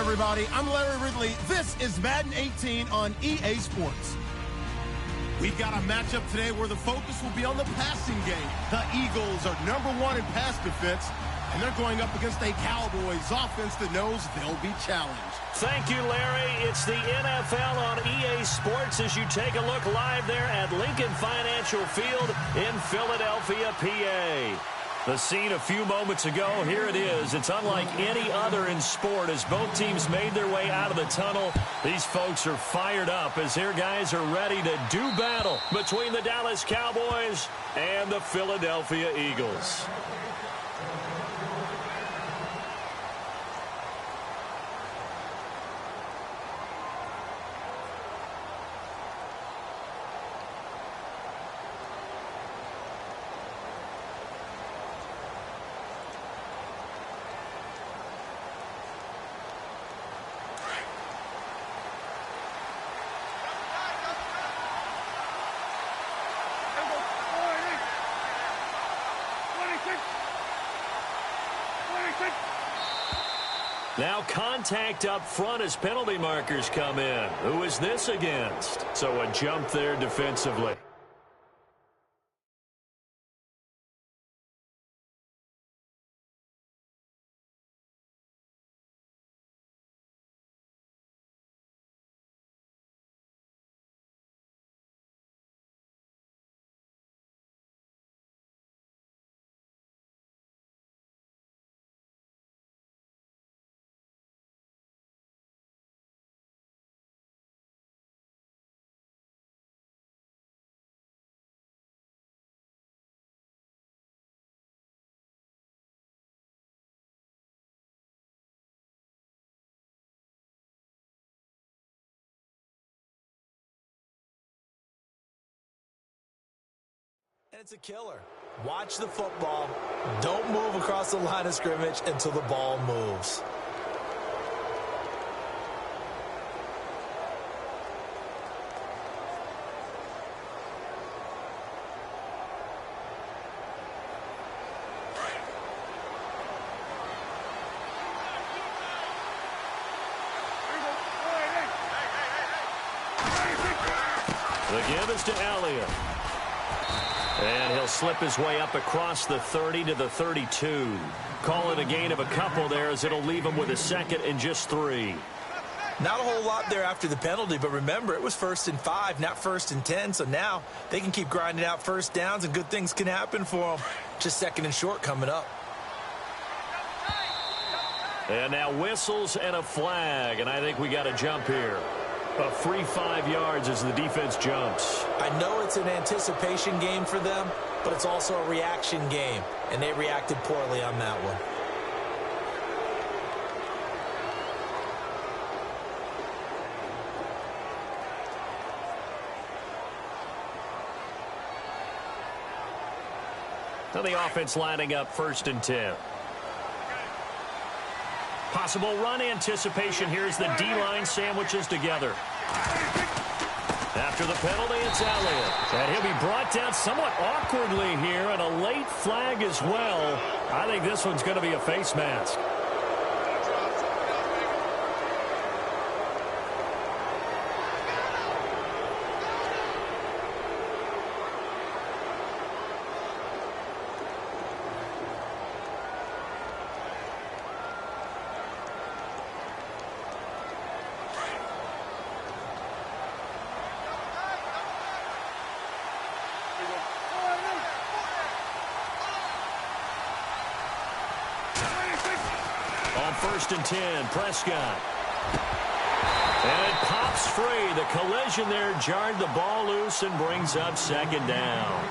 everybody. I'm Larry Ridley. This is Madden 18 on EA Sports. We've got a matchup today where the focus will be on the passing game. The Eagles are #1 in pass defense, and they're going up against a Cowboys offense that knows they'll be challenged. Thank you, Larry. It's the NFL on EA Sports as you take a look live there at Lincoln Financial Field in Philadelphia, PA. The scene a few moments ago, here it is. It's unlike any other in sport as both teams made their way out of the tunnel. These folks are fired up as their guys are ready to do battle between the Dallas Cowboys and the Philadelphia Eagles. Now contact up front as penalty markers come in. Who is this against? So a jump there defensively. And it's a killer. Watch the football. Don't move across the line of scrimmage until the ball moves. The give is to Elliott. And he'll slip his way up across the 30 to the 32. Call it a gain of a couple there as it'll leave him with a second and just 3. Not a whole lot there after the penalty, but remember, it was 1st and 5, not 1st and 10, so now they can keep grinding out first downs and good things can happen for them. Just 2nd and short coming up. And now whistles and a flag, and I think we got a jump here. A free 5 yards as the defense jumps. I know it's an anticipation game for them, but it's also a reaction game, and they reacted poorly on that one. Now the offense lining up 1st and 10. Possible run anticipation here as the D-line sandwiches together. After the penalty, it's Elliott. And he'll be brought down somewhat awkwardly here, and a late flag as well. I think this one's going to be a face mask. On 1st and 10, Prescott. And it pops free. The collision there jarred the ball loose and brings up 2nd down.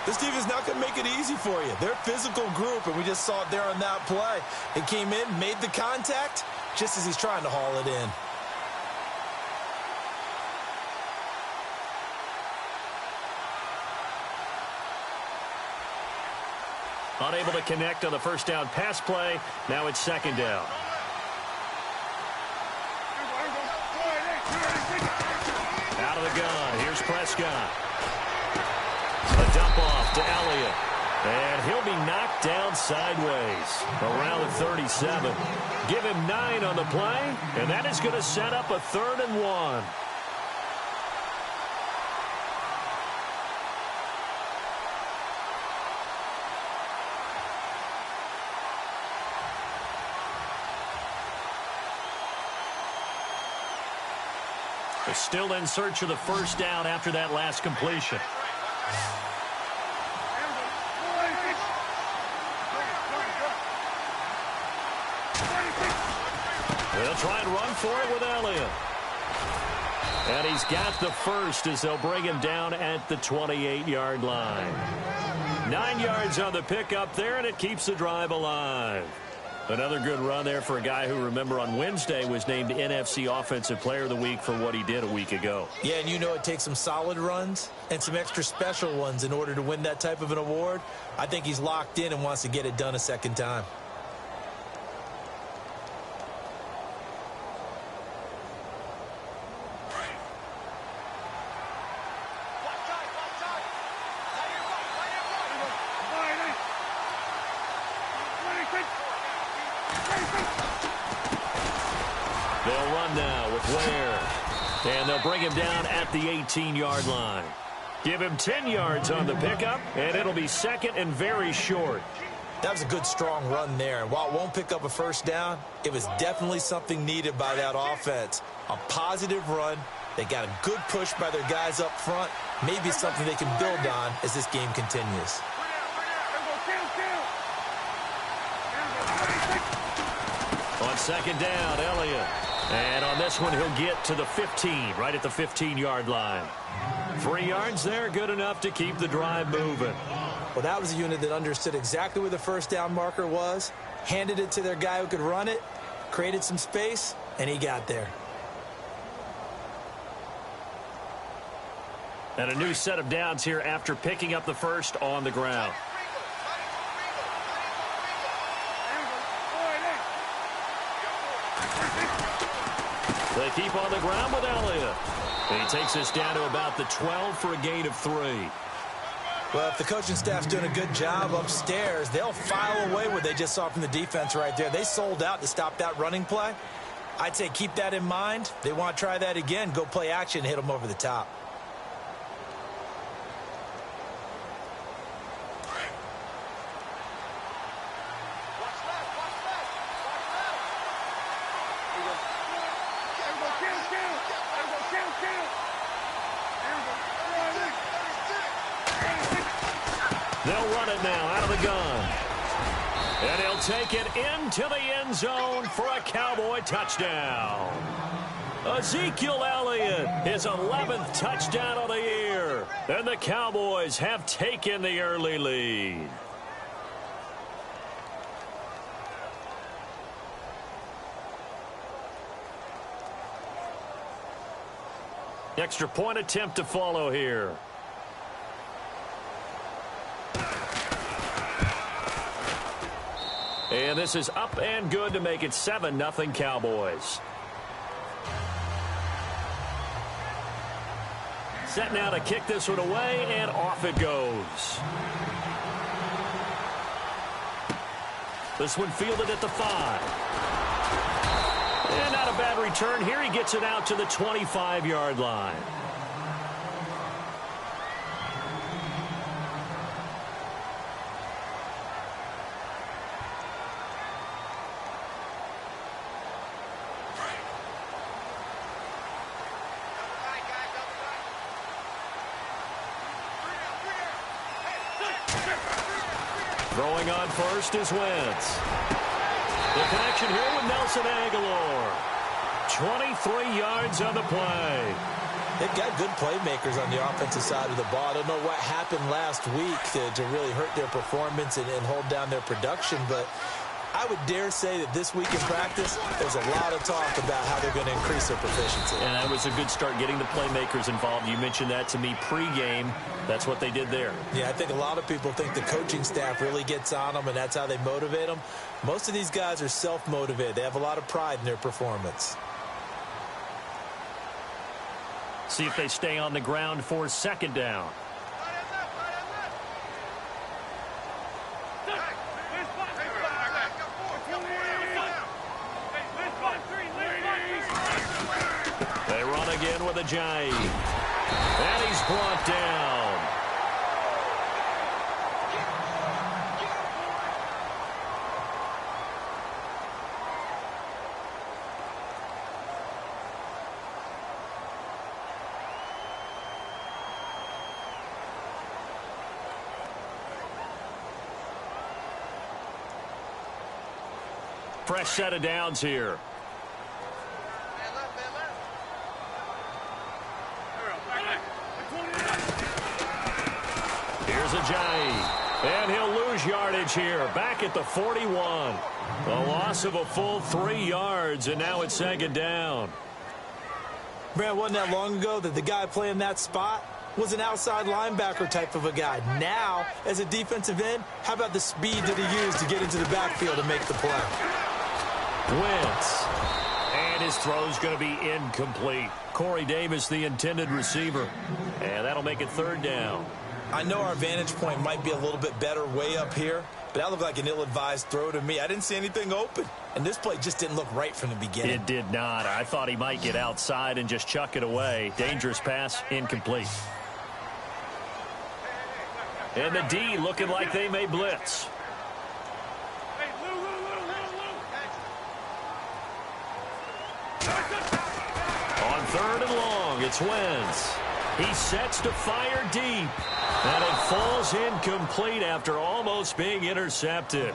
This team is not going to make it easy for you. They're a physical group, and we just saw it there on that play. They came in, made the contact, just as he's trying to haul it in. Unable to connect on the 1st down pass play. Now it's 2nd down. Out of the gun. Here's Prescott. A dump off to Elliott. And he'll be knocked down sideways around the 37. Give him 9 on the play, and that is going to set up a 3rd and 1. They're still in search of the first down after that last completion. They'll try and run for it with Elliott. And he's got the first as they'll bring him down at the 28-yard line. 9 yards on the pickup there, and it keeps the drive alive. Another good run there for a guy who, remember, on Wednesday was named NFC Offensive Player of the Week for what he did a week ago. Yeah, and you know it takes some solid runs and some extra special ones in order to win that type of an award. I think he's locked in and wants to get it done a second time. They'll run now with Ware. And they'll bring him down at the 18-yard line. Give him 10 yards on the pickup, and it'll be second and very short. That was a good, strong run there. And while it won't pick up a first down, it was definitely something needed by that offense. A positive run. They got a good push by their guys up front. Maybe something they can build on as this game continues. On second down, Elliott. And on this one, he'll get to the 15, right at the 15-yard line. 3 yards there, good enough to keep the drive moving. Well, that was a unit that understood exactly where the first down marker was, handed it to their guy who could run it, created some space, and he got there. And a new set of downs here after picking up the first on the ground. They keep on the ground with Elliott. And he takes this down to about the 12 for a gain of 3. Well, if the coaching staff's doing a good job upstairs, they'll file away what they just saw from the defense right there. They sold out to stop that running play. I'd say keep that in mind. They want to try that again, go play action, hit them over the top. They'll run it now out of the gun. And he'll take it into the end zone for a Cowboy touchdown. Ezekiel Elliott, his 11th touchdown of the year. And the Cowboys have taken the early lead. Extra point attempt to follow here. And this is up and good to make it 7-0 Cowboys. Set now to kick this one away, and off it goes. This one fielded at the 5. And not a bad return here. He gets it out to the 25-yard line. Throwing on first is Wentz. The connection here with Nelson Aguilar. 23 yards on the play. They've got good playmakers on the offensive side of the ball. I don't know what happened last week to really hurt their performance and hold down their production, but I would dare say that this week in practice, there's a lot of talk about how they're going to increase their proficiency. And that was a good start, getting the playmakers involved. You mentioned that to me pregame. That's what they did there. Yeah, I think a lot of people think the coaching staff really gets on them, and that's how they motivate them. Most of these guys are self-motivated. They have a lot of pride in their performance. See if they stay on the ground for second down. They run again with a Ajayi. And he's brought down. Fresh set of downs here. Here's Ajayi. And he'll lose yardage here. Back at the 41. A loss of a full 3 yards, and now it's second down. Brad, wasn't that long ago that the guy playing that spot was an outside linebacker type of a guy. Now, as a defensive end, how about the speed that he used to get into the backfield and make the play? Wentz. And his throw's going to be incomplete. Corey Davis, the intended receiver. And that'll make it third down. I know our vantage point might be a little bit better way up here, but that looked like an ill-advised throw to me. I didn't see anything open. And this play just didn't look right from the beginning. It did not. I thought he might get outside and just chuck it away. Dangerous pass, incomplete. And the D looking like they may blitz. On third and long, it's Wentz. He sets to fire deep. And it falls incomplete after almost being intercepted.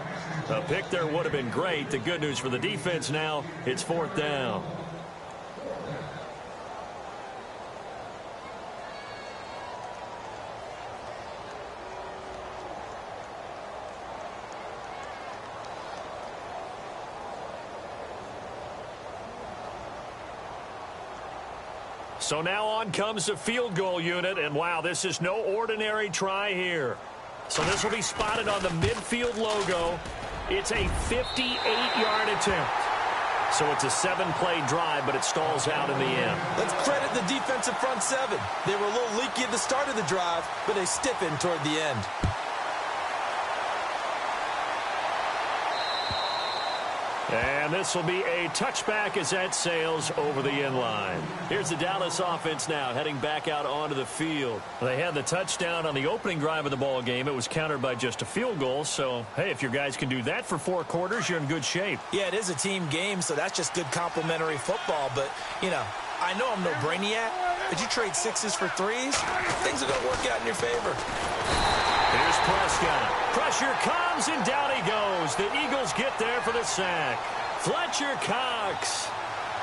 A pick there would have been great. The good news for the defense now, it's fourth down. So now on comes the field goal unit, and wow, this is no ordinary try here. So this will be spotted on the midfield logo. It's a 58-yard attempt. So it's a 7-play drive, but it stalls out in the end. Let's credit the defensive front seven. They were a little leaky at the start of the drive, but they stiffened toward the end. And this will be a touchback as that sails over the end line. Here's the Dallas offense now heading back out onto the field. They had the touchdown on the opening drive of the ball game. It was countered by just a field goal. So, hey, if your guys can do that for 4 quarters, you're in good shape. Yeah, it is a team game, so that's just good complimentary football. But, you know, I know I'm no brainiac, but you trade 6s for 3s, things are going to work out in your favor. Here's Prescott. Pressure comes, and down he goes. The Eagles get there for the sack. Fletcher Cox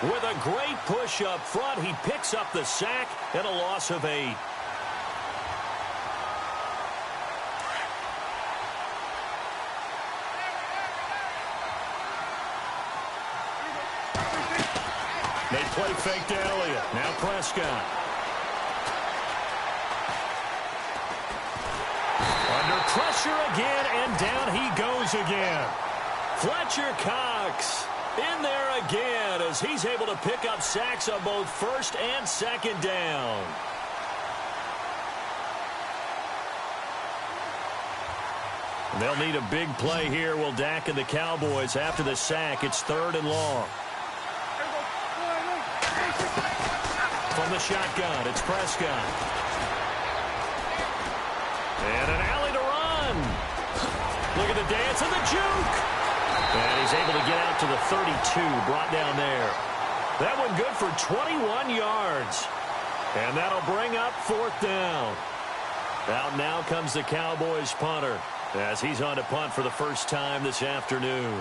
with a great push up front. He picks up the sack and a loss of 8. They play fake to Elliott. Now Prescott. Under pressure again, and down he goes again. Fletcher Cox in there again as he's able to pick up sacks on both first and second down. And they'll need a big play here. Will Dak and the Cowboys after the sack. It's third and long. From the shotgun, it's Prescott. And an alley to run. Look at the dance and the juke. And he's able to get out to the 32, brought down there. That one good for 21 yards. And that'll bring up fourth down. Out now comes the Cowboys punter as he's on to punt for the first time this afternoon.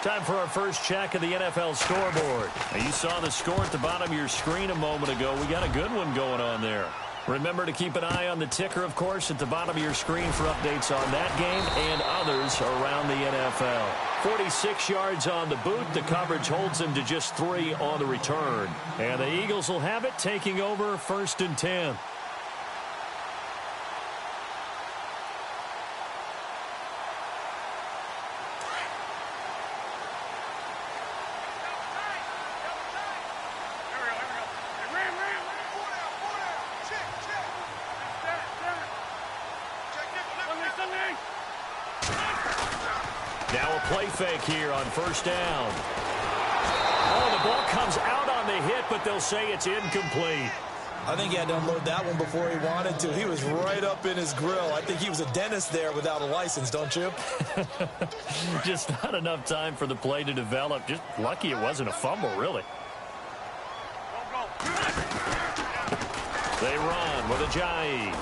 Time for our first check of the NFL scoreboard. Now, you saw the score at the bottom of your screen a moment ago. We got a good one going on there. Remember to keep an eye on the ticker, of course, at the bottom of your screen for updates on that game and others around the NFL. 46 yards on the boot. The coverage holds him to just 3 on the return. And the Eagles will have it, taking over first and 10. Now a play fake here on first down. Oh, the ball comes out on the hit, but they'll say it's incomplete. I think he had to unload that one before he wanted to. He was right up in his grill. I think he was a dentist there without a license, don't you? Just not enough time for the play to develop. Just lucky it wasn't a fumble, really. They run with Ajayi.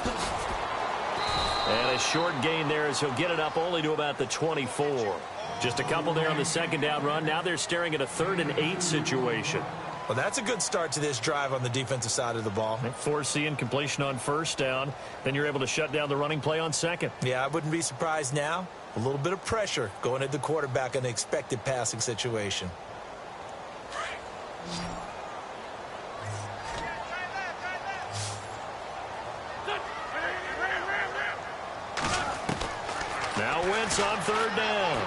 And a short gain there as he'll get it up only to about the 24. Just a couple there on the second down run. Now they're staring at a 3rd and 8 situation. Well, that's a good start to this drive on the defensive side of the ball. Forcing completion on first down. Then you're able to shut down the running play on second. Yeah, I wouldn't be surprised now. A little bit of pressure going at the quarterback in an expected passing situation. Now Wentz on 3rd down.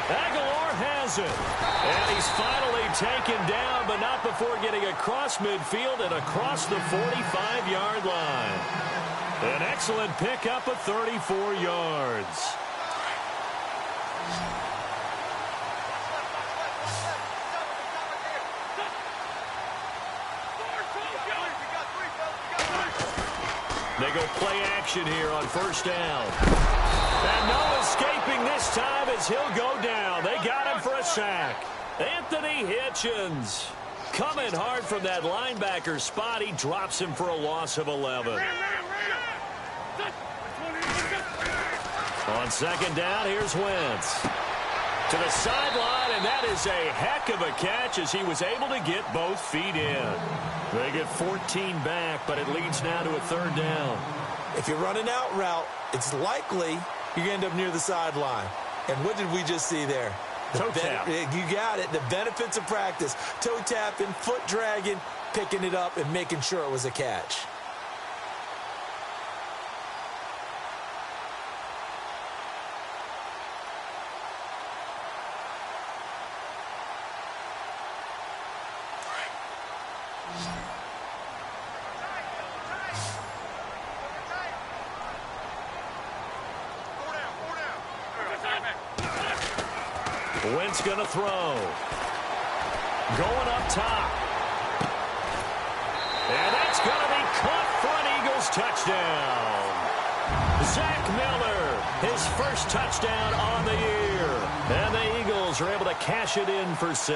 Aguilar has it. And he's finally taken down, but not before getting across midfield and across the 45-yard line. An excellent pickup of 34 yards. They go play action here on first down. And no escaping this time as he'll go down. They got him for a sack. Anthony Hitchens coming hard from that linebacker spot. He drops him for a loss of 11. On second down, here's Wentz. To the sideline, and that is a heck of a catch as he was able to get both feet in. They get 14 back, but it leads now to a 3rd down. If you run an out route, it's likely you end up near the sideline. And what did we just see there? Toe tap. You got it. The benefits of practice. Toe tapping, foot dragging, picking it up, and making sure it was a catch. Wentz going to throw. Going up top. And that's going to be caught for an Eagles touchdown. Zach Miller, his first touchdown on the year. And the Eagles are able to cash it in for 6.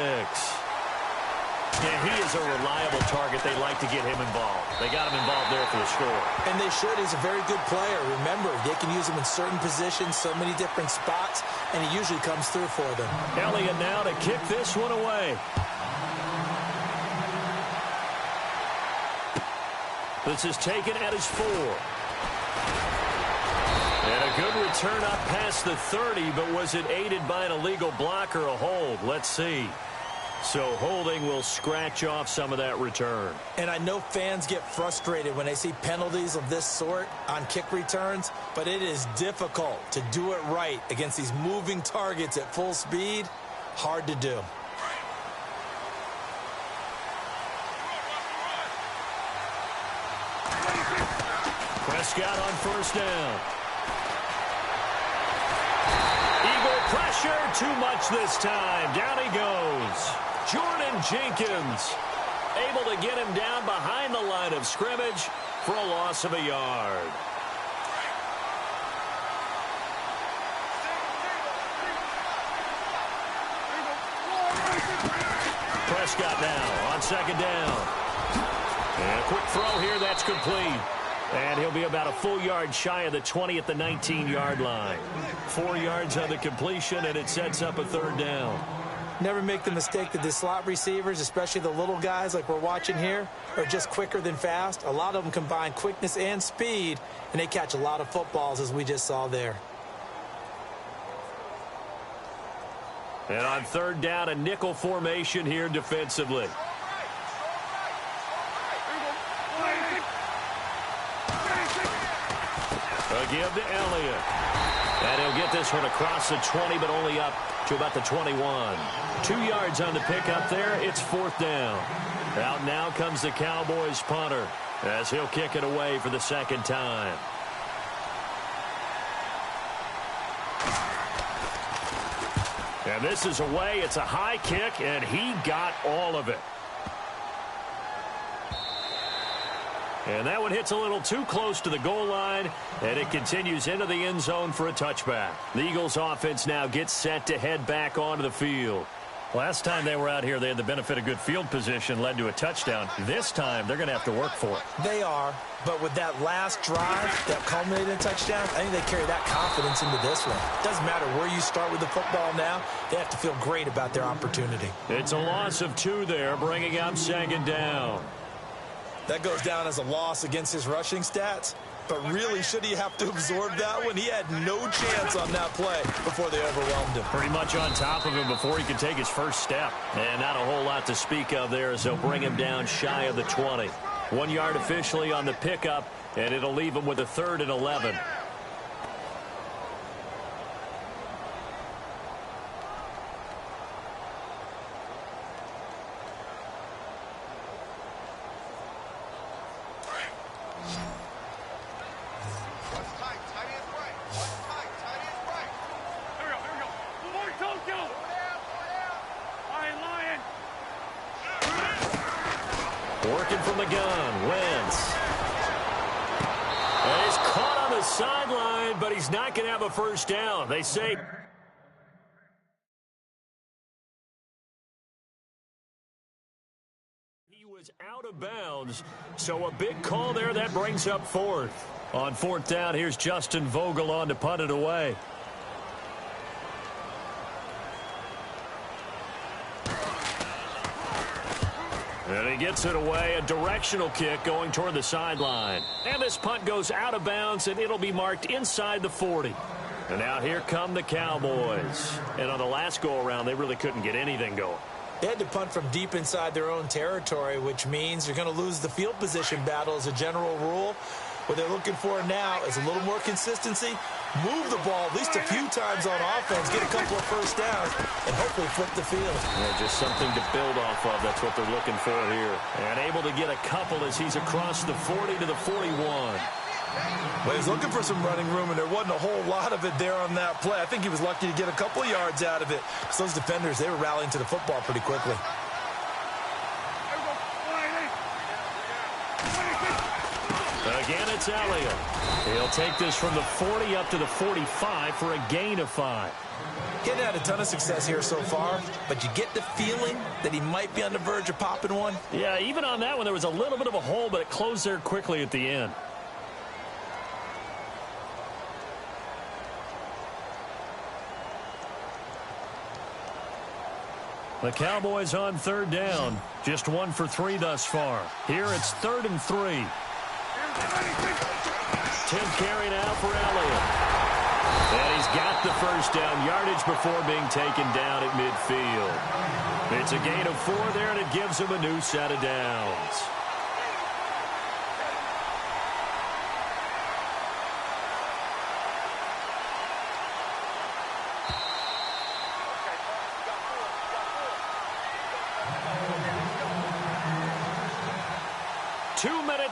And he is a reliable target. They like to get him involved. They got him involved there for the score. And they should. He's a very good player. Remember, they can use him in certain positions, so many different spots, and he usually comes through for them. Elliott now to kick this one away. This is taken at his 4. And a good return up past the 30, but was it aided by an illegal block or a hold? Let's see. So holding will scratch off some of that return. And I know fans get frustrated when they see penalties of this sort on kick returns, but it is difficult to do it right against these moving targets at full speed. Hard to do. Prescott on first down. Eagle pressure, too much this time. Down he goes. Jordan Jenkins able to get him down behind the line of scrimmage for a loss of a yard. Prescott now on second down. And a quick throw here, that's complete. And he'll be about a full yard shy of the 20 at the 19-yard line. 4 yards on the completion, and it sets up a 3rd down. Never make the mistake that the slot receivers, especially the little guys like we're watching here, are just quicker than fast. A lot of them combine quickness and speed, and they catch a lot of footballs, as we just saw there. And on 3rd down, a nickel formation here defensively. A give to Elliott. And he'll get this one across the 20, but only up to about the 21. 2 yards on the pickup there. It's 4th down. Out now comes the Cowboys punter as he'll kick it away for the 2nd time. And this is away. It's a high kick, and he got all of it. And that one hits a little too close to the goal line, and it continues into the end zone for a touchback. The Eagles offense now gets set to head back onto the field. Last time they were out here, they had the benefit of good field position, led to a touchdown. This time, they're going to have to work for it. They are, but with that last drive that culminated in a touchdown, I think they carry that confidence into this one. Doesn't matter where you start with the football now, they have to feel great about their opportunity. It's a loss of 2 there, bringing up second down. That goes down as a loss against his rushing stats. But really, should he have to absorb that one? He had no chance on that play before they overwhelmed him. Pretty much on top of him before he could take his first step. And not a whole lot to speak of there as they'll bring him down shy of the 20. 1 yard officially on the pickup, and it'll leave him with a 3rd and 11. Working from the gun, Wentz. And he's caught on the sideline, but he's not going to have a first down. They say he was out of bounds, so a big call there. That brings up 4th. On 4th down, here's Justin Vogel on to punt it away. And he gets it away, a directional kick going toward the sideline. And this punt goes out of bounds, and it'll be marked inside the 40. And now here come the Cowboys. And on the last go-around, they really couldn't get anything going. They had to punt from deep inside their own territory, which means you're going to lose the field position battle as a general rule. What they're looking for now is a little more consistency, move the ball at least a few times on offense, get a couple of first downs, and hopefully flip the field. Yeah, just something to build off of. That's what they're looking for here. And able to get a couple as he's across the 40 to the 41. Well, he's looking for some running room, and there wasn't a whole lot of it there on that play. I think he was lucky to get a couple of yards out of it. Because those defenders, they were rallying to the football pretty quickly. Again, it's Elliott. He'll take this from the 40 up to the 45 for a gain of 5. He hadn't had a ton of success here so far, but you get the feeling that he might be on the verge of popping one. Yeah, even on that one, there was a little bit of a hole, but it closed there quickly at the end. The Cowboys on 3rd down. Just 1 for 3 thus far. Here it's 3rd and 3. 10th carry now for Elliott. And he's got the first down yardage before being taken down at midfield. It's a gain of 4 there, and it gives him a new set of downs.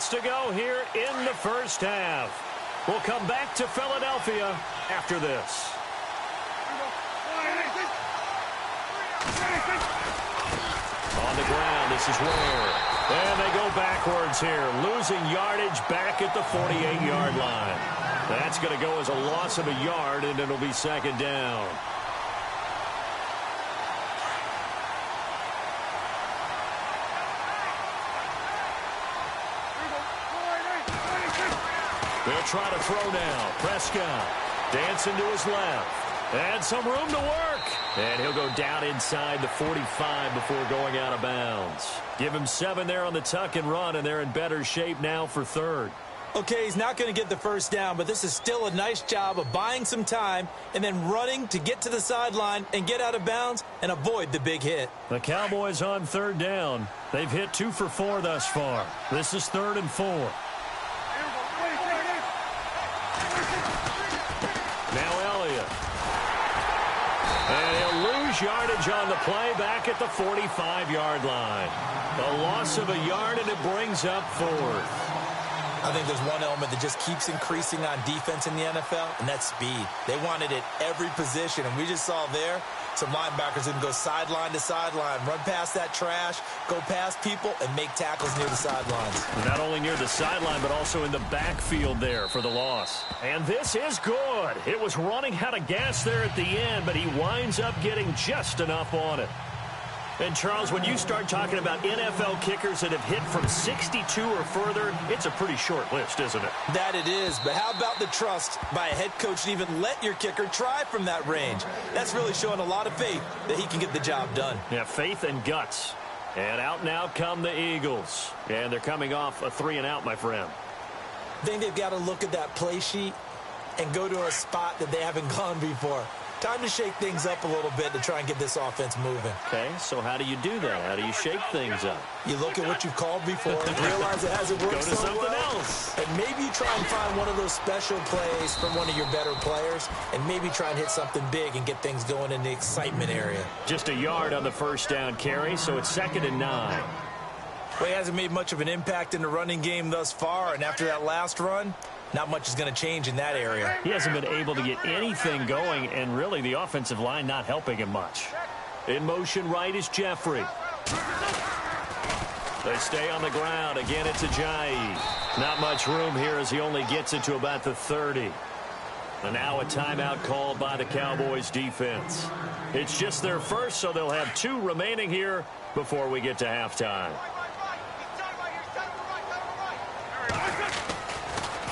To go here in the first half. We'll come back to Philadelphia after this. On the ground, this is Ware. And they go backwards here, losing yardage back at the 48-yard line. That's going to go as a loss of a yard, and it'll be 2nd down. They'll try to throw now. Prescott dancing to his left. And some room to work. And he'll go down inside the 45 before going out of bounds. Give him 7 there on the tuck and run, and they're in better shape now for 3rd. Okay, he's not going to get the first down, but this is still a nice job of buying some time and then running to get to the sideline and get out of bounds and avoid the big hit. The Cowboys on 3rd down. They've hit 2 for 4 thus far. This is 3rd and 4. And he'll lose yardage on the play back at the 45-yard line. A loss of a yard, and it brings up 4th. I think there's one element that just keeps increasing on defense in the NFL, and that's speed. They want it at every position, and we just saw there some linebackers that can go sideline to sideline, run past that trash, go past people, and make tackles near the sidelines. Not only near the sideline, but also in the backfield there for the loss. And this is good. It was running out of gas there at the end, but he winds up getting just enough on it. And, Charles, when you start talking about NFL kickers that have hit from 62 or further, it's a pretty short list, isn't it? That it is, but how about the trust by a head coach to even let your kicker try from that range? That's really showing a lot of faith that he can get the job done. Yeah, faith and guts. And out now come the Eagles. And they're coming off a 3-and-out, my friend. I think they've got to look at that play sheet and go to a spot that they haven't gone before. Time to shake things up a little bit to try and get this offense moving. Okay, so how do you do that? How do you shake things up? You look at what you've called before and realize it hasn't worked so well. Go to something else. And maybe you try and find one of those special plays from one of your better players and maybe try and hit something big and get things going in the excitement area. Just a yard on the first down carry, so it's 2nd and 9. Well, he hasn't made much of an impact in the running game thus far, and after that last run, not much is going to change in that area. He hasn't been able to get anything going, and really the offensive line not helping him much. In motion right is Jeffrey. They stay on the ground. Again, it's Ajayi. Not much room here as he only gets it to about the 30. And now a timeout called by the Cowboys defense. It's just their first, so they'll have 2 remaining here before we get to halftime.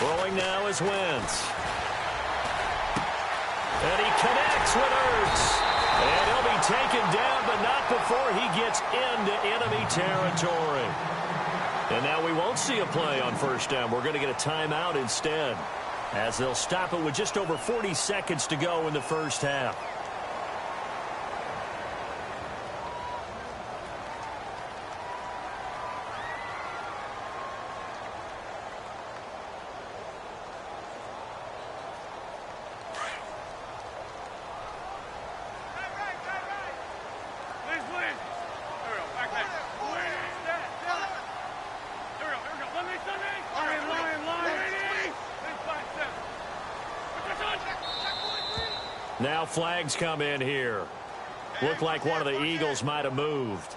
Rolling now is Wentz. And he connects with Ertz. And he'll be taken down, but not before he gets into enemy territory. And now we won't see a play on first down. We're going to get a timeout instead, as they'll stop it with just over 40 seconds to go in the first half. Now flags come in here. Looked like one of the Eagles might have moved.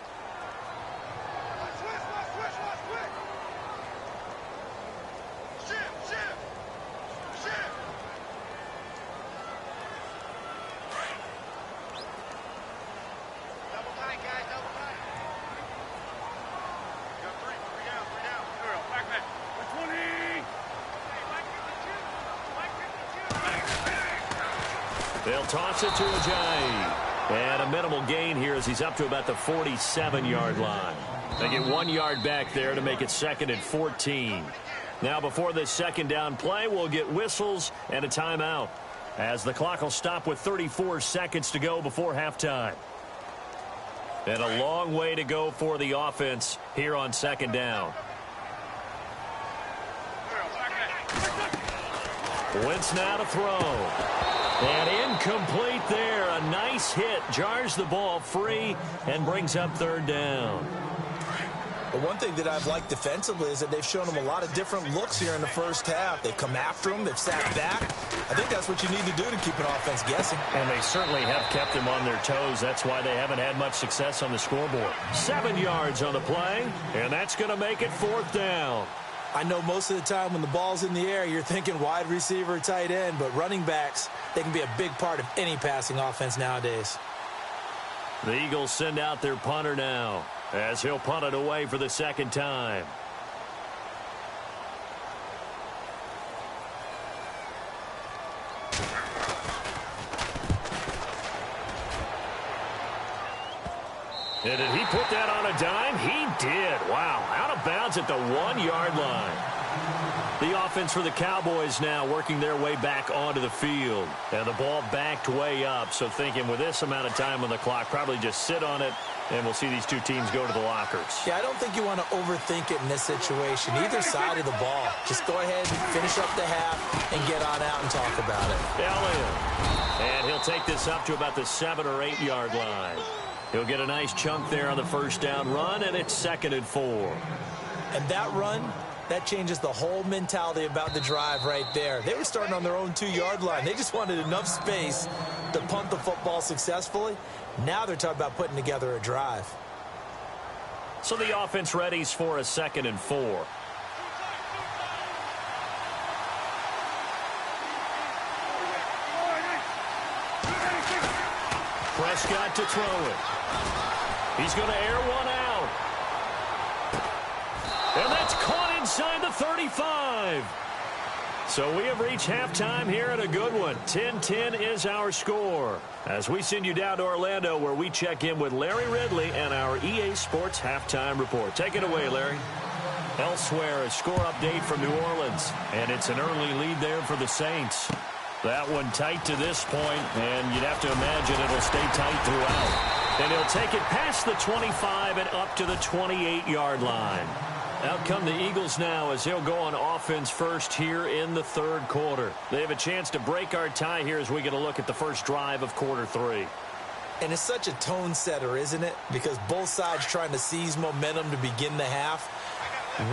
They'll toss it to Ajayi. And a minimal gain here as he's up to about the 47-yard line. They get 1 yard back there to make it 2nd and 14. Now before this second down play, we'll get whistles and a timeout, as the clock will stop with 34 seconds to go before halftime. And a long way to go for the offense here on second down. Wentz now to throw. And incomplete there. A nice hit. Jars the ball free and brings up third down. But one thing that I've liked defensively is that they've shown them a lot of different looks here in the first half. They've come after them. They've sat back. I think that's what you need to do to keep an offense guessing. And they certainly have kept them on their toes. That's why they haven't had much success on the scoreboard. 7 yards on the play, and that's going to make it 4th down. I know most of the time when the ball's in the air, you're thinking wide receiver, tight end, but running backs, they can be a big part of any passing offense nowadays. The Eagles send out their punter now, as he'll punt it away for the second time. And did he put that on a dime? He did. Wow. Out of bounds at the 1 yard line. The offense for the Cowboys now working their way back onto the field. And the ball backed way up. So thinking with this amount of time on the clock, probably just sit on it, and we'll see these two teams go to the lockers. Yeah, I don't think you want to overthink it in this situation. Either side of the ball. Just go ahead and finish up the half and get on out and talk about it. Elliott. And he'll take this up to about the 7 or 8 yard line. He'll get a nice chunk there on the first down run, and it's 2nd and 4. And that run, that changes the whole mentality about the drive right there. They were starting on their own 2-yard line. They just wanted enough space to punt the football successfully. Now they're talking about putting together a drive. So the offense readies for a 2nd and 4. Prescott to throw it. He's going to air one out. And that's caught inside the 35. So we have reached halftime here at a good one. 10-10 is our score. As we send you down to Orlando, where we check in with Larry Ridley and our EA Sports Halftime Report. Take it away, Larry. Elsewhere, a score update from New Orleans. And it's an early lead there for the Saints. That one tight to this point, and you'd have to imagine it'll stay tight throughout. And he'll take it past the 25 and up to the 28-yard line. Out come the Eagles now as they'll go on offense first here in the 3rd quarter. They have a chance to break our tie here as we get a look at the first drive of quarter 3. And it's such a tone setter, isn't it? Because both sides trying to seize momentum to begin the half.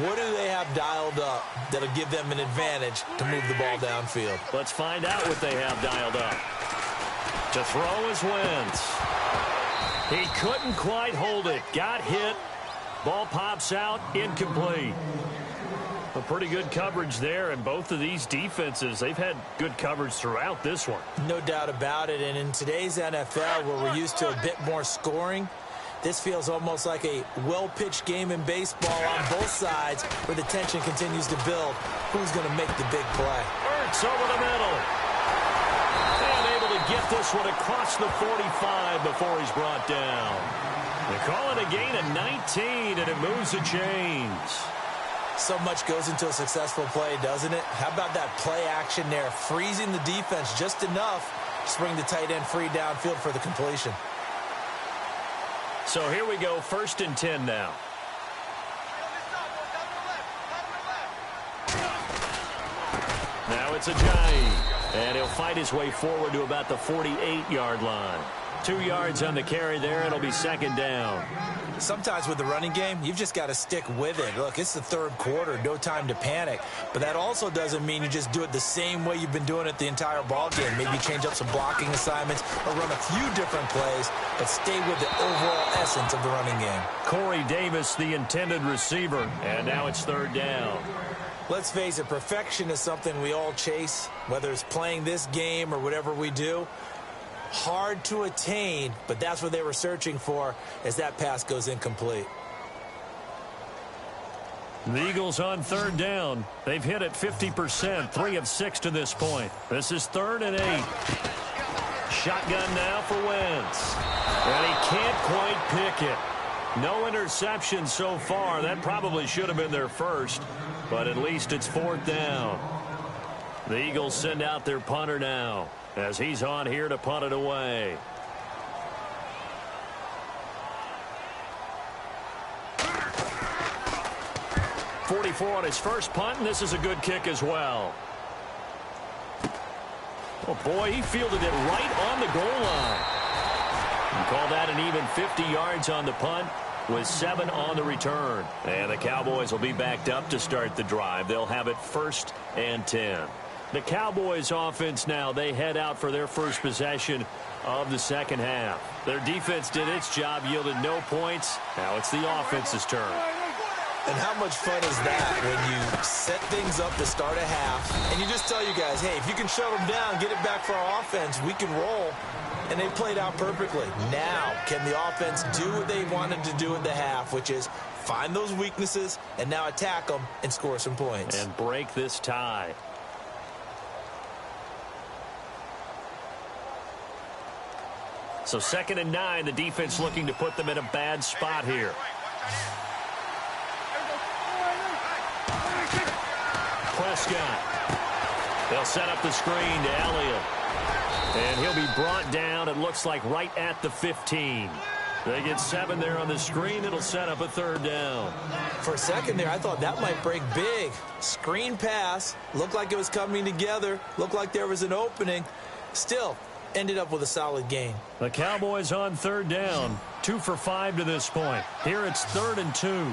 What do they have dialed up that'll give them an advantage to move the ball downfield? Let's find out what they have dialed up. To throw is Wentz. He couldn't quite hold it. Got hit. Ball pops out. Incomplete. A pretty good coverage there, and both of these defenses, they've had good coverage throughout this one. No doubt about it, and in today's NFL, where we're used to a bit more scoring, this feels almost like a well-pitched game in baseball on both sides where the tension continues to build. Who's going to make the big play? Ertz over the middle. And able to get this one across the 45 before he's brought down. They call it a gain of 19, and it moves the chains. So much goes into a successful play, doesn't it? How about that play action there, freezing the defense just enough to bring the tight end free downfield for the completion. So here we go, 1st and 10 now. Now it's Ajayi, and he'll fight his way forward to about the 48-yard line. 2 yards on the carry there, it'll be 2nd down. Sometimes with the running game, you've just got to stick with it. Look, it's the 3rd quarter, no time to panic. But that also doesn't mean you just do it the same way you've been doing it the entire ball game. Maybe change up some blocking assignments or run a few different plays, but stay with the overall essence of the running game. Corey Davis, the intended receiver, and now it's 3rd down. Let's face it, perfection is something we all chase, whether it's playing this game or whatever we do. Hard to attain, but that's what they were searching for as that pass goes incomplete. The Eagles on 3rd down. They've hit it 50%, 3 of 6 to this point. This is 3rd and 8. Shotgun now for Wentz. And he can't quite pick it. No interception so far. That probably should have been their first, but at least it's 4th down. The Eagles send out their punter now, as he's on here to punt it away. .44 on his first punt, and this is a good kick as well. Oh, boy, he fielded it right on the goal line. You call that an even 50 yards on the punt with 7 on the return. And the Cowboys will be backed up to start the drive. They'll have it 1st and 10. The Cowboys offense now, they head out for their first possession of the 2nd half. Their defense did its job, yielded no points. Now it's the offense's turn. And how much fun is that when you set things up to start a half and you just tell you guys, hey, if you can shut them down, get it back for our offense, we can roll. And they played out perfectly. Now, can the offense do what they wanted to do at the half, which is find those weaknesses and now attack them and score some points. And break this tie. So 2nd and 9, the defense looking to put them in a bad spot here. Prescott. They'll set up the screen to Elliott. And he'll be brought down, it looks like, right at the 15. They get 7 there on the screen. It'll set up a 3rd down. For a second there, I thought that might break big. Screen pass. Looked like it was coming together. Looked like there was an opening. Still, ended up with a solid gain. The Cowboys on 3rd down. 2 for 5 to this point. Here it's 3rd and 2.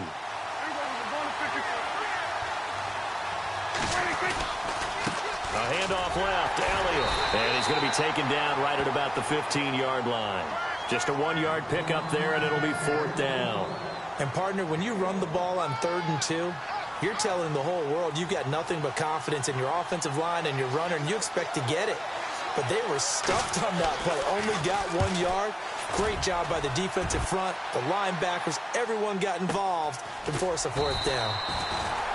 handoff left. Elliott. And he's going to be taken down right at about the 15-yard line. Just a 1-yard pickup there, and it'll be 4th down. And, partner, when you run the ball on 3rd and 2, you're telling the whole world you've got nothing but confidence in your offensive line and your runner, and you expect to get it. But they were stuffed on that play. Only got 1 yard. Great job by the defensive front, the linebackers. Everyone got involved to force a 4th down.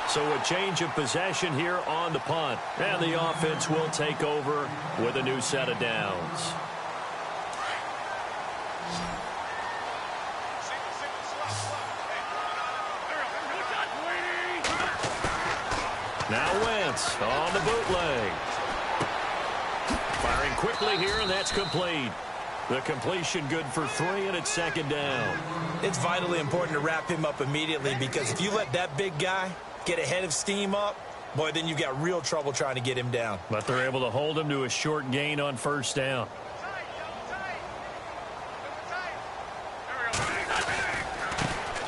So a change of possession here on the punt. And the offense will take over with a new set of downs. Now Wentz on the bootleg. Firing quickly here, and that's complete. The completion good for 3, and it's 2nd down. It's vitally important to wrap him up immediately, because if you let that big guy get a head of steam up, boy, then you've got real trouble trying to get him down. But they're able to hold him to a short gain on 1st down.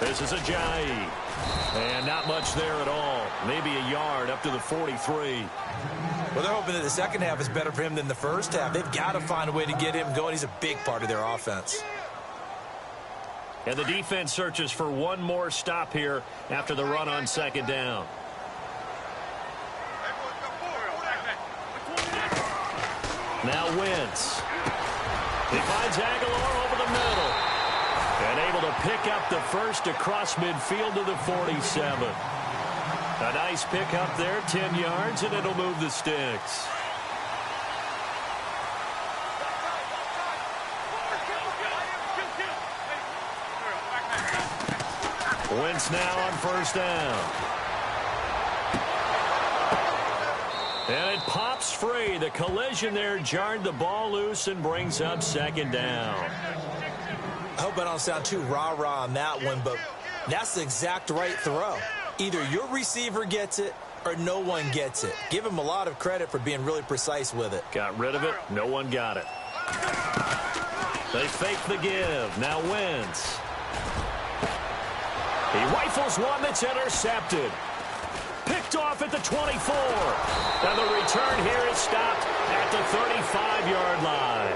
This is Ajayi. And not much there at all. Maybe a yard up to the 43. Well, they're hoping that the second half is better for him than the first half. They've got to find a way to get him going. He's a big part of their offense. And the defense searches for one more stop here after the run on 2nd down. Now Wentz. He finds Aguilar over the middle. And able to pick up the first across midfield to the 47. A nice pick up there, 10 yards, and it'll move the sticks. Wentz now on 1st down. And it pops free. The collision there jarred the ball loose and brings up 2nd down. I hope I don't sound too rah-rah on that one, but that's the exact right throw. Either your receiver gets it or no one gets it. Give him a lot of credit for being really precise with it. Got rid of it. No one got it. They fake the give. Now Wentz. He rifles one that's intercepted. Picked off at the 24. And the return here is stopped at the 35-yard line.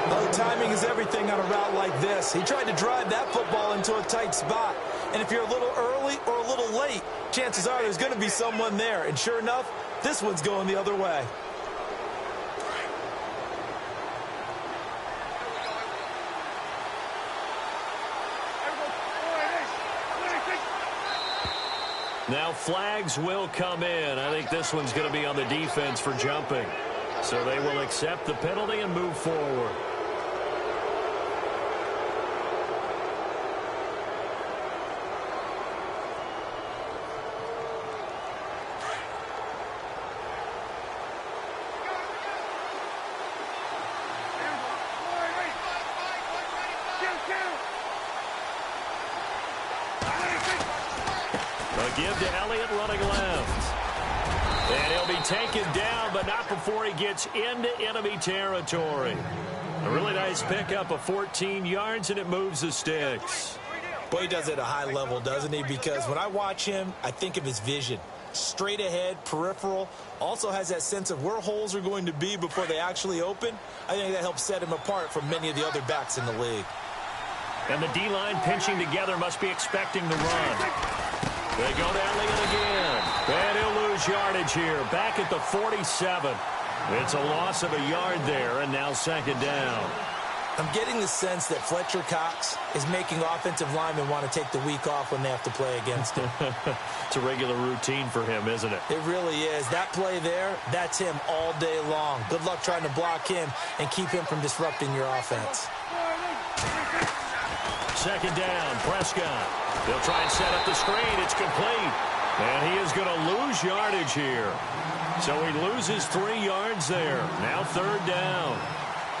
Well, timing is everything on a route like this. He tried to drive that football into a tight spot. And if you're a little early or a little late, chances are there's going to be someone there. And sure enough, this one's going the other way. Now flags will come in. I think this one's going to be on the defense for jumping. So they will accept the penalty and move forward. A give to Elliott running left. And he'll be taken down, but not before he gets into enemy territory. A really nice pickup of 14 yards, and it moves the sticks. Boy, he does it at a high level, doesn't he? Because when I watch him, I think of his vision. Straight ahead, peripheral. Also has that sense of where holes are going to be before they actually open. I think that helps set him apart from many of the other backs in the league. And the D-line pinching together must be expecting the run. They go to Elliott again. And he'll lose yardage here. Back at the 47. It's a loss of a yard there, and now 2nd down. I'm getting the sense that Fletcher Cox is making offensive linemen want to take the week off when they have to play against him. It's a regular routine for him, isn't it? It really is. That play there, that's him all day long. Good luck trying to block him and keep him from disrupting your offense. 2nd down, Prescott. They'll try and set up the screen. It's complete. And he is going to lose yardage here. So he loses 3 yards there. Now 3rd down.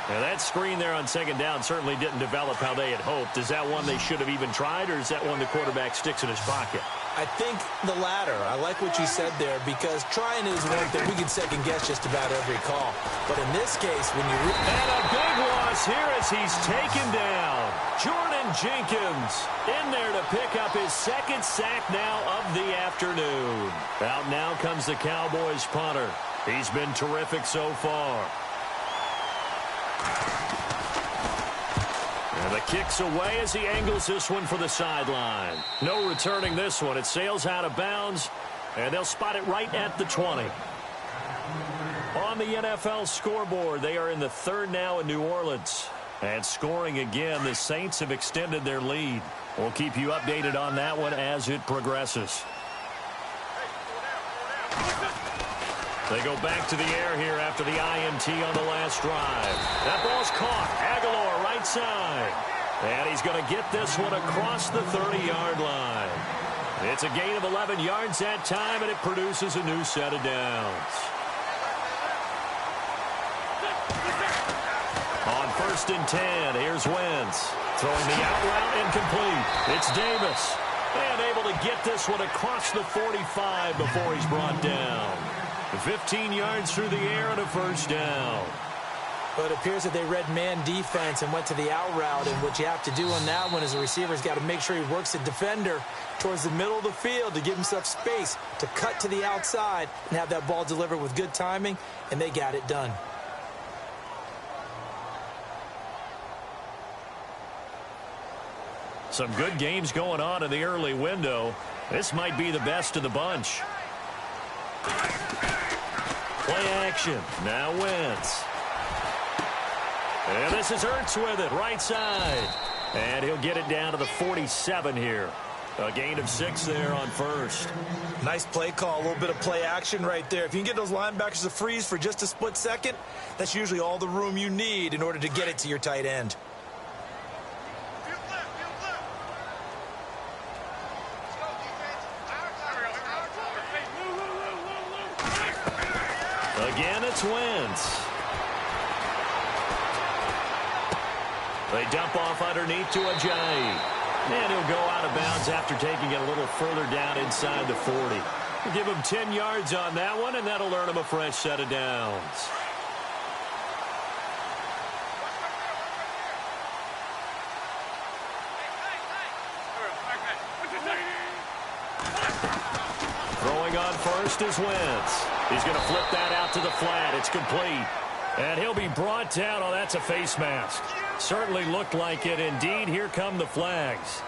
Now that screen there on 2nd down certainly didn't develop how they had hoped. Is that one they should have even tried, or is that one the quarterback sticks in his pocket? I think the latter. I like what you said there, because trying is one thing. We can second guess just about every call. But in this case, when you... And a big loss here as he's taken down. Jordan Jenkins in there to pick up his 2nd sack now of the afternoon. Out now comes the Cowboys punter. He's been terrific so far. And the kick's away as he angles this one for the sideline. No returning this one. It sails out of bounds, and they'll spot it right at the 20. On the NFL scoreboard, they are in the third now in New Orleans. And scoring again, the Saints have extended their lead. We'll keep you updated on that one as it progresses. They go back to the air here after the INT on the last drive. That ball's caught. Aguilar right side. And he's going to get this one across the 30-yard line. It's a gain of 11 yards that time, and it produces a new set of downs. On 1st and 10, here's Wentz. Throwing the out route incomplete. It's Davis. And able to get this one across the 45 before he's brought down. 15 yards through the air and a first down. But it appears that they read man defense and went to the out route. And what you have to do on that one is the receiver's got to make sure he works the defender towards the middle of the field to give himself space to cut to the outside and have that ball delivered with good timing, and they got it done. Some good games going on in the early window. This might be the best of the bunch. Play action. Now Wentz. And this is Ertz with it, right side. And he'll get it down to the 47 here. A gain of 6 there on first. Nice play call, a little bit of play action right there. If you can get those linebackers to freeze for just a split second, that's usually all the room you need in order to get it to your tight end. Again, it's Wentz. They dump off underneath to Ajayi. And he'll go out of bounds after taking it a little further down inside the 40. We'll give him 10 yards on that one, and that'll earn him a fresh set of downs. Throwing on first is Wentz. He's going to flip that out to the flat. It's complete. And he'll be brought down. Oh, that's a face mask. Certainly looked like it. Indeed, here come the flags.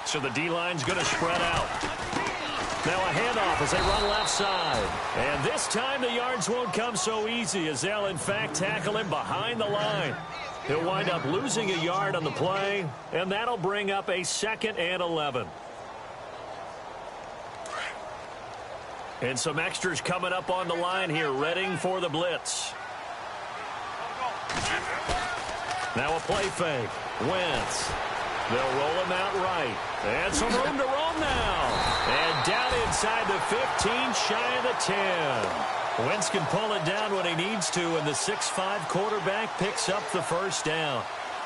So the D-line's going to spread out. Now a handoff as they run left side. And this time the yards won't come so easy as they'll, in fact, tackle him behind the line. He'll wind up losing a yard on the play, and that'll bring up a 2nd and 11. And some extras coming up on the line here, readying for the blitz. Now a play fake. Wentz. They'll roll him out right. And some room to roam now. And down inside the 15, shy of the 10. Wentz can pull it down when he needs to, and the 6'5" quarterback picks up the first down.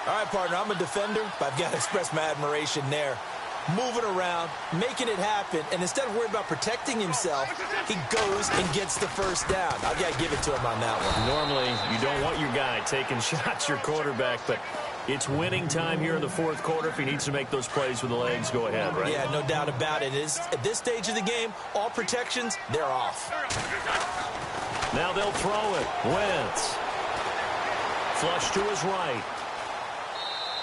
All right, partner, I'm a defender, but I've got to express my admiration there. Moving around, making it happen, and instead of worrying about protecting himself, he goes and gets the first down. I've got to give it to him on that one. Normally, you don't want your guy taking shots, your quarterback, but it's winning time here in the 4th quarter. If he needs to make those plays with the legs, go ahead, right? Yeah, no doubt about it. At this stage of the game, all protections, they're off. Now they'll throw it. Wentz. Flush to his right.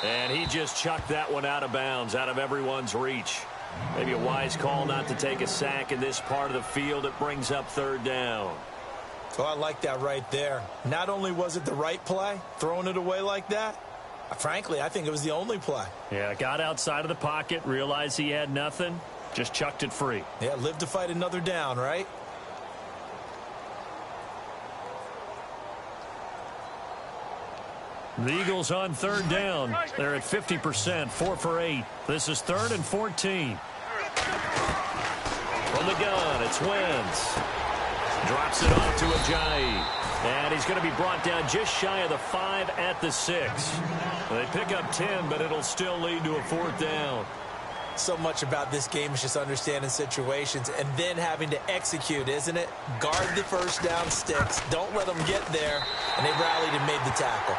And he just chucked that one out of bounds, out of everyone's reach. Maybe a wise call not to take a sack in this part of the field. It brings up 3rd down. So I like that right there. Not only was it the right play, throwing it away like that, frankly, I think it was the only play. Yeah, got outside of the pocket, realized he had nothing, just chucked it free. Yeah, live to fight another down, right? The Eagles on 3rd down. They're at 50%, 4 for 8. This is 3rd and 14. From the gun, it's Wentz. Drops it off to Ajayi. And he's going to be brought down just shy of the 5 at the 6. They pick up 10, but it'll still lead to a 4th down. So much about this game is just understanding situations and then having to execute, isn't it? Guard the first down sticks. Don't let them get there. And they rallied and made the tackle.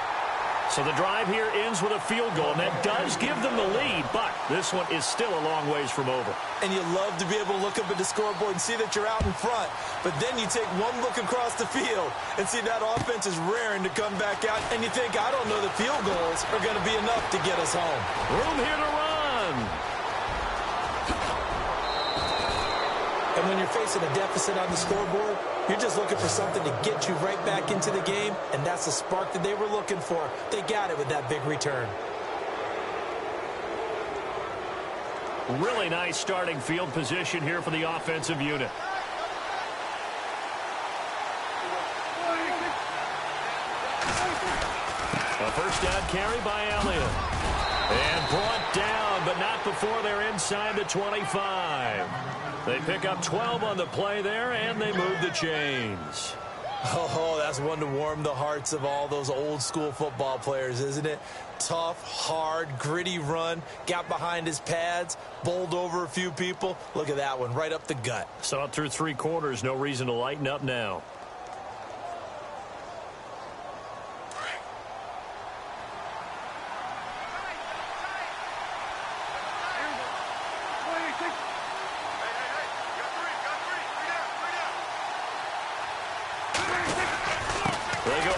So the drive here ends with a field goal, and that does give them the lead, but this one is still a long ways from over. And you love to be able to look up at the scoreboard and see that you're out in front, but then you take one look across the field and see that offense is raring to come back out, and you think, I don't know, the field goals are going to be enough to get us home. Room here to run. And when you're facing a deficit on the scoreboard, you're just looking for something to get you right back into the game, and that's the spark that they were looking for. They got it with that big return. Really nice starting field position here for the offensive unit. A first down carry by Elliott. And brought down, but not before they're inside the 25. They pick up 12 on the play there, and they move the chains. Oh, that's one to warm the hearts of all those old-school football players, isn't it? Tough, hard, gritty run, got behind his pads, bowled over a few people. Look at that one, right up the gut. Saw it through 3 quarters, no reason to lighten up now.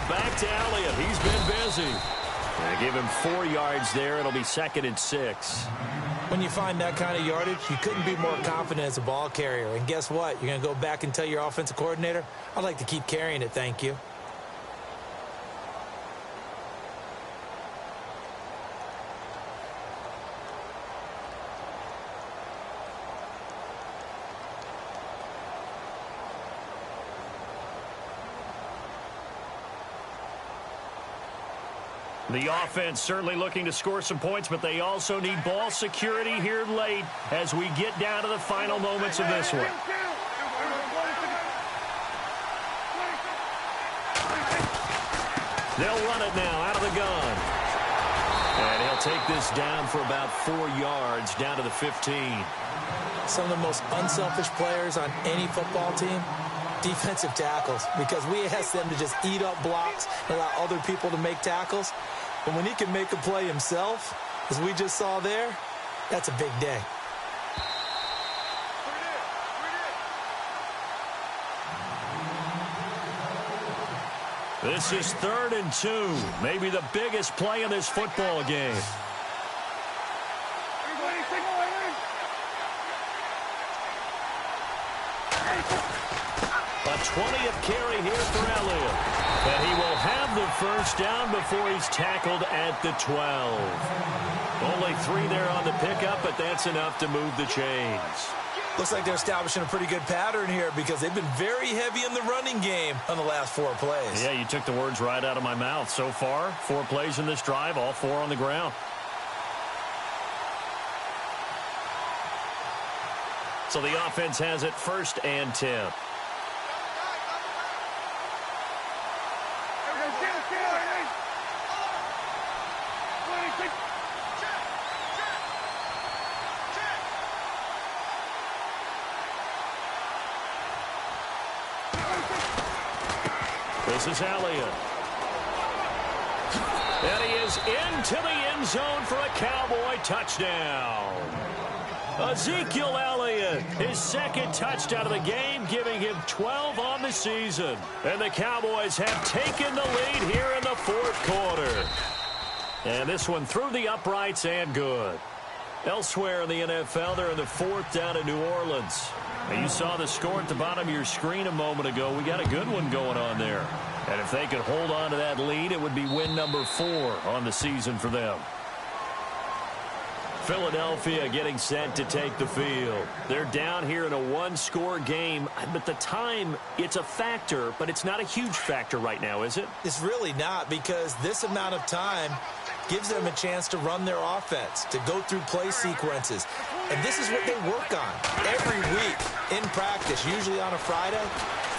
Back to Elliott. He's been busy. They give him 4 yards there. It'll be 2nd and 6. When you find that kind of yardage, you couldn't be more confident as a ball carrier. And guess what? You're going to go back and tell your offensive coordinator, I'd like to keep carrying it, thank you. The offense certainly looking to score some points, but they also need ball security here late as we get down to the final moments of this one. They'll run it now out of the gun. And he'll take this down for about 4 yards, down to the 15. Some of the most unselfish players on any football team, defensive tackles, because we ask them to just eat up blocks and allow other people to make tackles. But when he can make a play himself, as we just saw there, that's a big day. This is 3rd and 2, maybe the biggest play in this football game. A 20th carry here for Elliott. And he will have the first down before he's tackled at the 12. Only 3 there on the pickup, but that's enough to move the chains. Looks like they're establishing a pretty good pattern here because they've been very heavy in the running game on the last 4 plays. Yeah, you took the words right out of my mouth. So far, 4 plays in this drive, all 4 on the ground. So the offense has it 1st and 10. This is Elliott. And he is into the end zone for a Cowboy touchdown. Ezekiel Elliott, his 2nd touchdown of the game, giving him 12 on the season. And the Cowboys have taken the lead here in the 4th quarter. And this one through the uprights and good. Elsewhere in the NFL, they're in the 4th down in New Orleans. Now, you saw the score at the bottom of your screen a moment ago. We got a good one going on there. And if they could hold on to that lead, it would be win number 4 on the season for them. Philadelphia getting set to take the field. They're down here in a 1-score game, but the time, it's a factor, but it's not a huge factor right now, is it? It's really not, because this amount of time gives them a chance to run their offense, to go through play sequences. And this is what they work on every week in practice, usually on a Friday.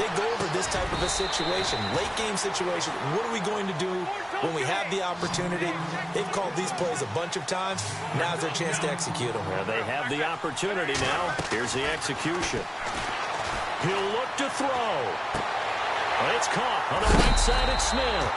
they go over this type of a situation, late game situation. What are we going to do when we have the opportunity? They've called these plays a bunch of times. Now's their chance to execute them. Well, they have the opportunity now. Here's the execution. He'll look to throw. It's caught on the right side at Smith.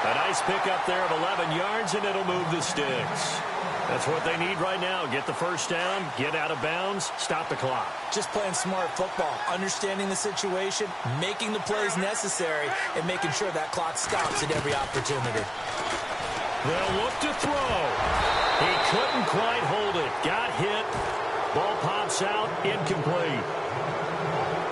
A nice pickup there of 11 yards, and it'll move the sticks. That's what they need right now. Get the first down, get out of bounds, stop the clock. Just playing smart football, understanding the situation, making the plays necessary, and making sure that clock stops at every opportunity. They'll look to throw. He couldn't quite hold it. Got hit. Ball pops out, incomplete.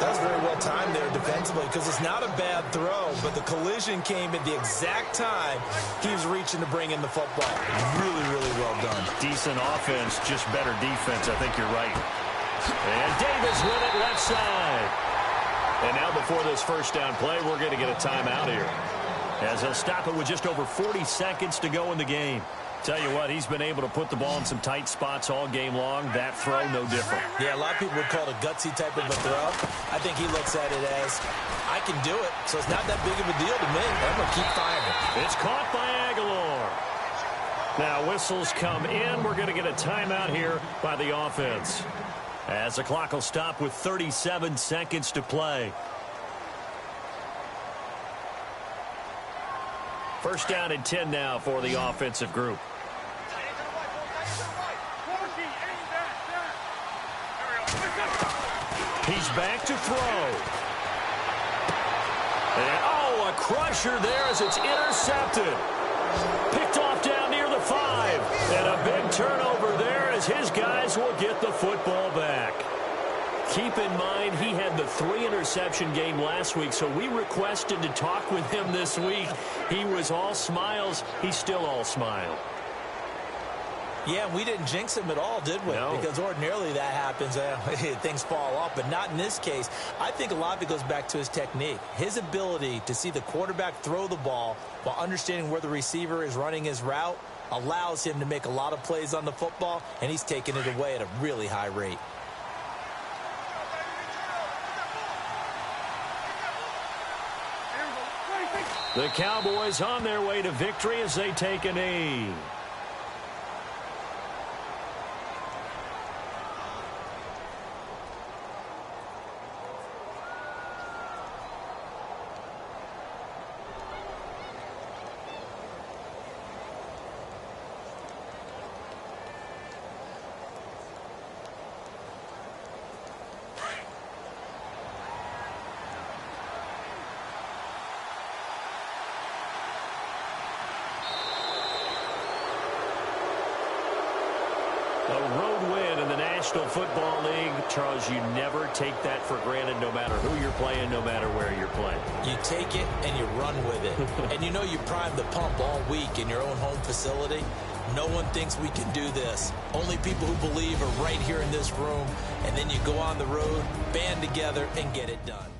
That was very well timed there defensively because it's not a bad throw, but the collision came at the exact time he was reaching to bring in the football. Really, really well done. Decent offense, just better defense. I think you're right. And Davis with it left side. And now before this first down play, we're going to get a timeout here, as he'll stop it with just over 40 seconds to go in the game. Tell you what, he's been able to put the ball in some tight spots all game long. That throw, no different. Yeah, a lot of people would call it a gutsy type of a throw. I think he looks at it as, I can do it, so it's not that big of a deal to me. I'm going to keep firing. It's caught by Aguilar. Now whistles come in. We're going to get a timeout here by the offense, as the clock will stop with 37 seconds to play. First down and 10 now for the offensive group. He's back to throw. And, oh, a crusher there as it's intercepted. Picked off down near the 5. And a big turnover there as his guys will get the football back. Keep in mind, he had the 3-interception game last week, so we requested to talk with him this week. He was all smiles. He's still all smile. Yeah, we didn't jinx him at all, did we? No. Because ordinarily that happens. Things fall off, but not in this case. I think a lot of it goes back to his technique. His ability to see the quarterback throw the ball while understanding where the receiver is running his route allows him to make a lot of plays on the football, and he's taking it away at a really high rate. The Cowboys on their way to victory as they take a knee. A road win in the National Football League. Charles, you never take that for granted, no matter who you're playing, no matter where you're playing. You take it and you run with it. And you know you primed the pump all week in your own home facility. No one thinks we can do this. Only people who believe are right here in this room. And then you go on the road, band together, and get it done.